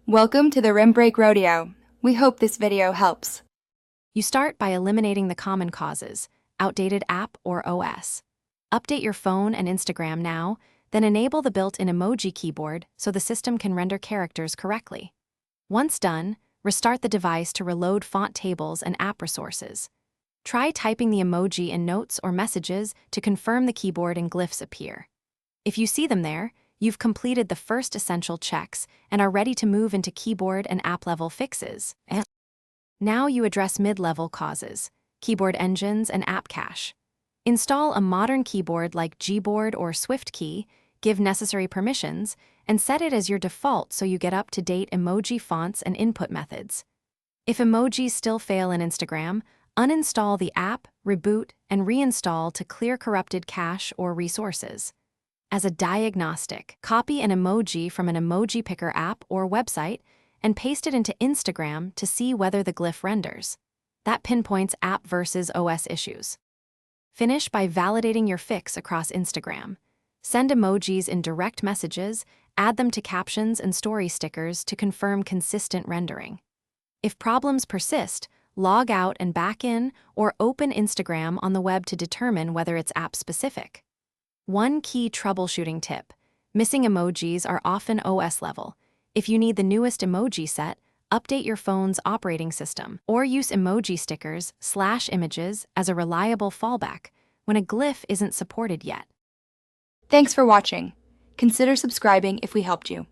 Welcome to the Rim Break Rodeo. We hope this video helps. You start by eliminating the common causes, outdated app or OS. Update your phone and Instagram now, then enable the built-in emoji keyboard so the system can render characters correctly. Once done, restart the device to reload font tables and app resources. Try typing the emoji in notes or messages to confirm the keyboard and glyphs appear. If you see them there, you've completed the first essential checks and are ready to move into keyboard and app-level fixes. Now you address mid-level causes, keyboard engines and app cache. Install a modern keyboard like Gboard or SwiftKey, give necessary permissions, and set it as your default so you get up-to-date emoji fonts and input methods. If emojis still fail in Instagram, uninstall the app, reboot, and reinstall to clear corrupted cache or resources. As a diagnostic, copy an emoji from an emoji picker app or website and paste it into Instagram to see whether the glyph renders. That pinpoints app versus OS issues. Finish by validating your fix across Instagram. Send emojis in direct messages, add them to captions and story stickers to confirm consistent rendering. If problems persist, log out and back in or open Instagram on the web to determine whether it's app-specific. One key troubleshooting tip: missing emojis are often OS level. If you need the newest emoji set, update your phone's operating system or use emoji stickers/images as a reliable fallback when a glyph isn't supported yet. Thanks for watching. Consider subscribing if we helped you.